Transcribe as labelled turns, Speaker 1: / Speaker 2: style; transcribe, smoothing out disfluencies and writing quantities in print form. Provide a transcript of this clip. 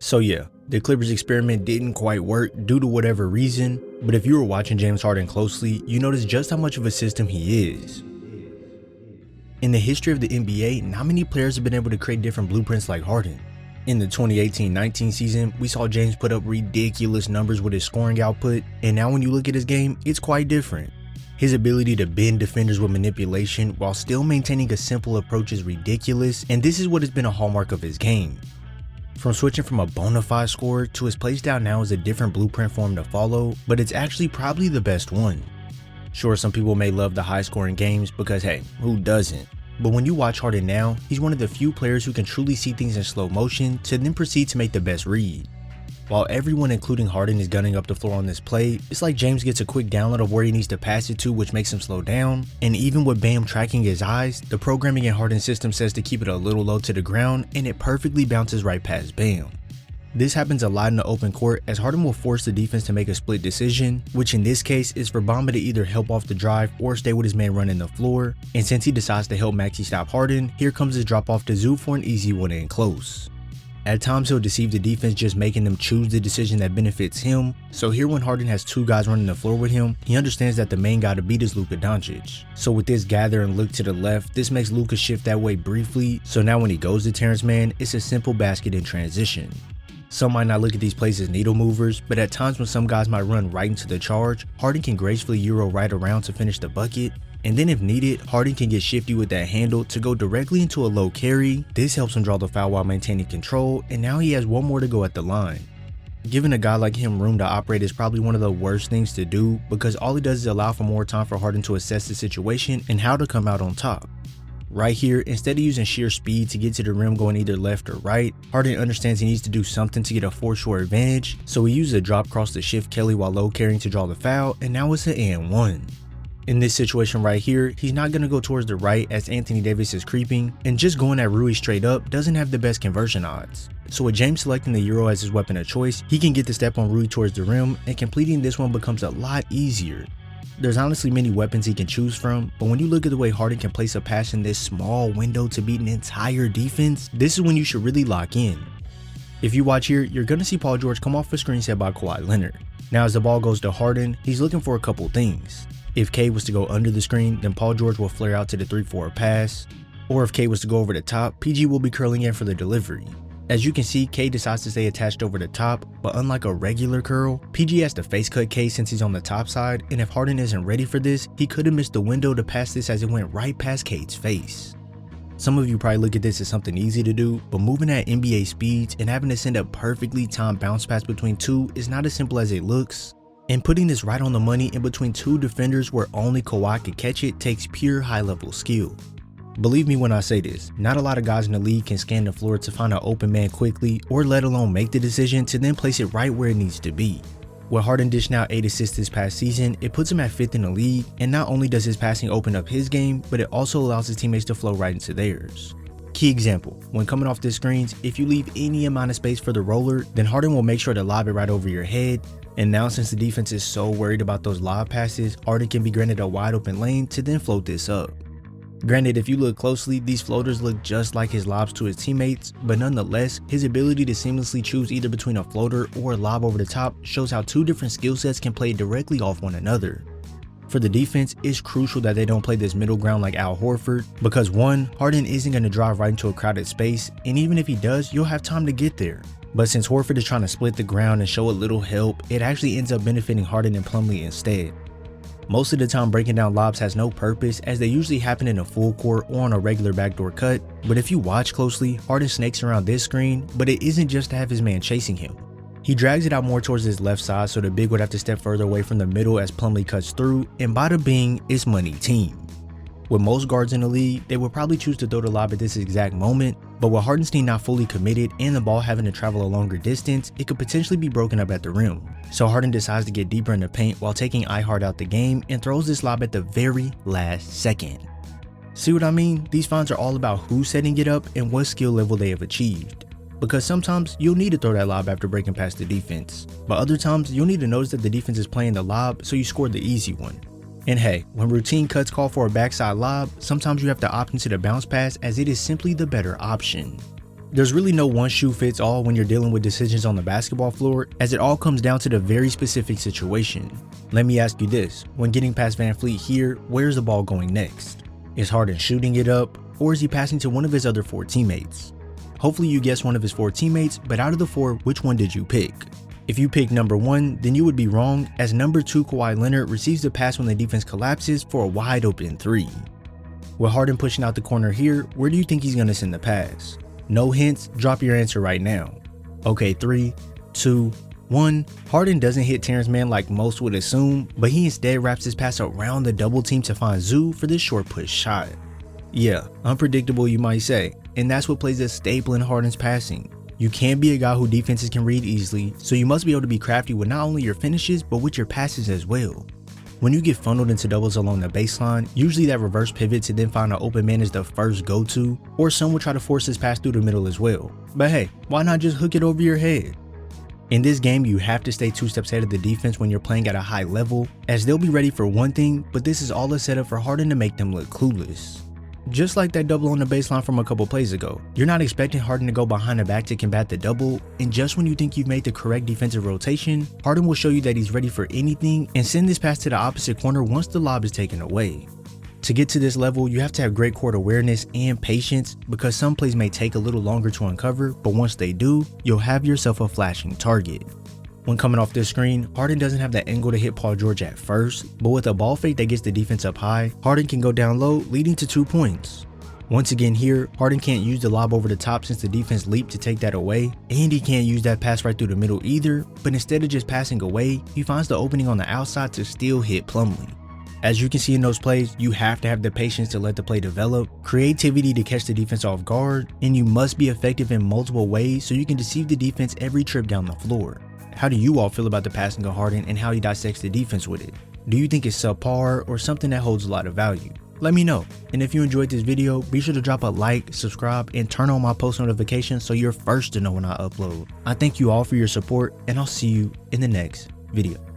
Speaker 1: So yeah, the Clippers experiment didn't quite work due to whatever reason, but if you were watching James Harden closely, you notice just how much of a system he is. In the history of the NBA, not many players have been able to create different blueprints like Harden. In the 2018-19 season, we saw James put up ridiculous numbers with his scoring output, and now when you look at his game, it's quite different. His ability to bend defenders with manipulation while still maintaining a simple approach is ridiculous, and this is what has been a hallmark of his game. From switching from a bona fide scorer to his playstyle now is a different blueprint for him to follow, but it's actually probably the best one. Sure, some people may love the high scoring games because hey, who doesn't? But when you watch Harden now, he's one of the few players who can truly see things in slow motion to then proceed to make the best read. While everyone including Harden is gunning up the floor on this play, it's like James gets a quick download of where he needs to pass it to, which makes him slow down, and even with Bam tracking his eyes, the programming in Harden's system says to keep it a little low to the ground, and it perfectly bounces right past Bam. This happens a lot in the open court as Harden will force the defense to make a split decision, which in this case is for Bamba to either help off the drive or stay with his man running the floor, and since he decides to help Maxey stop Harden, here comes his drop off to Zoo for an easy one in close. At times he'll deceive the defense just making them choose the decision that benefits him, so here when Harden has two guys running the floor with him, he understands that the main guy to beat is Luka Doncic. So with this gather and look to the left, this makes Luka shift that way briefly, so now when he goes to Terrence Mann, it's a simple basket in transition. Some might not look at these plays as needle movers, but at times when some guys might run right into the charge, Harden can gracefully Euro right around to finish the bucket, and then if needed, Harden can get shifty with that handle to go directly into a low carry. This helps him draw the foul while maintaining control, and now he has one more to go at the line. Giving a guy like him room to operate is probably one of the worst things to do because all it does is allow for more time for Harden to assess the situation and how to come out on top. Right here, instead of using sheer speed to get to the rim going either left or right, Harden understands he needs to do something to get a foreshore advantage, so he uses a drop cross to shift Kelly while low carrying to draw the foul, and now it's an and one. In this situation right here, he's not going to go towards the right as Anthony Davis is creeping, and just going at Rui straight up doesn't have the best conversion odds. So with James selecting the Euro as his weapon of choice, he can get the step on Rui towards the rim, and completing this one becomes a lot easier. There's honestly many weapons he can choose from, but when you look at the way Harden can place a pass in this small window to beat an entire defense, this is when you should really lock in. If you watch here, you're going to see Paul George come off a screen set by Kawhi Leonard. Now as the ball goes to Harden, he's looking for a couple things. If K was to go under the screen, then Paul George will flare out to the 3-4 pass, or if K was to go over the top, PG will be curling in for the delivery. As you can see, K decides to stay attached over the top, but unlike a regular curl, PG has to face cut K since he's on the top side, and if Harden isn't ready for this, he could have missed the window to pass this as it went right past K's face. Some of you probably look at this as something easy to do, but moving at NBA speeds and having to send a perfectly timed bounce pass between two is not as simple as it looks. And putting this right on the money in between two defenders where only Kawhi could catch it takes pure high-level skill. Believe me when I say this, not a lot of guys in the league can scan the floor to find an open man quickly or let alone make the decision to then place it right where it needs to be. With Harden dishing out 8 assists this past season, it puts him at 5th in the league, and not only does his passing open up his game, but it also allows his teammates to flow right into theirs. Key example, when coming off the screens, if you leave any amount of space for the roller, then Harden will make sure to lob it right over your head, and now since the defense is so worried about those lob passes, Harden can be granted a wide open lane to then float this up. Granted, if you look closely, these floaters look just like his lobs to his teammates, but nonetheless, his ability to seamlessly choose either between a floater or a lob over the top shows how two different skill sets can play directly off one another. For the defense, it's crucial that they don't play this middle ground like Al Horford, because one, Harden isn't going to drive right into a crowded space, and even if he does, you'll have time to get there. But since Horford is trying to split the ground and show a little help, it actually ends up benefiting Harden and Plumlee instead. Most of the time breaking down lobs has no purpose as they usually happen in a full court or on a regular backdoor cut, but if you watch closely, Harden snakes around this screen, but it isn't just to have his man chasing him. He drags it out more towards his left side so the big would have to step further away from the middle as Plumlee cuts through, and bada bing, it's money team. With most guards in the league, they would probably choose to throw the lob at this exact moment, but with Harden's team not fully committed and the ball having to travel a longer distance, it could potentially be broken up at the rim. So Harden decides to get deeper in the paint while taking iHeart out the game and throws this lob at the very last second. See what I mean? These finds are all about who's setting it up and what skill level they have achieved. Because sometimes you'll need to throw that lob after breaking past the defense, but other times you'll need to notice that the defense is playing the lob so you scored the easy one. And hey, when routine cuts call for a backside lob, sometimes you have to opt into the bounce pass as it is simply the better option. There's really no one shoe fits all when you're dealing with decisions on the basketball floor, as it all comes down to the very specific situation. Let me ask you this, when getting past VanVleet here, where's the ball going next? Is Harden shooting it up, or is he passing to one of his other 4 teammates? Hopefully you guessed one of his 4 teammates, but out of the 4, which one did you pick? If you picked number 1, then you would be wrong, as number 2 Kawhi Leonard receives the pass when the defense collapses for a wide open 3. With Harden pushing out the corner here, where do you think he's going to send the pass? No hints, drop your answer right now. Okay, 3, 2, 1. Harden doesn't hit Terrence Mann like most would assume, but he instead wraps his pass around the double team to find Zoo for this short push shot. Yeah, unpredictable you might say, and that's what plays a staple in Harden's passing. You can't be a guy who defenses can read easily, so you must be able to be crafty with not only your finishes, but with your passes as well. When you get funneled into doubles along the baseline, usually that reverse pivot to then find an open man is the first go-to, or some will try to force this pass through the middle as well. But hey, why not just hook it over your head? In this game, you have to stay 2 steps ahead of the defense when you're playing at a high level, as they'll be ready for one thing, but this is all a setup for Harden to make them look clueless. Just like that double on the baseline from a couple plays ago, you're not expecting Harden to go behind the back to combat the double, and just when you think you've made the correct defensive rotation, Harden will show you that he's ready for anything and send this pass to the opposite corner once the lob is taken away. To get to this level, you have to have great court awareness and patience, because some plays may take a little longer to uncover, but once they do, you'll have yourself a flashing target. When coming off this screen, Harden doesn't have that angle to hit Paul George at first, but with a ball fake that gets the defense up high, Harden can go down low, leading to 2 points. Once again here, Harden can't use the lob over the top since the defense leaped to take that away, and he can't use that pass right through the middle either, but instead of just passing away, he finds the opening on the outside to still hit Plumlee. As you can see in those plays, you have to have the patience to let the play develop, creativity to catch the defense off guard, and you must be effective in multiple ways so you can deceive the defense every trip down the floor. How do you all feel about the passing of Harden and how he dissects the defense with it? Do you think it's subpar or something that holds a lot of value? Let me know. And if you enjoyed this video, be sure to drop a like, subscribe, and turn on my post notifications so you're first to know when I upload. I thank you all for your support, and I'll see you in the next video.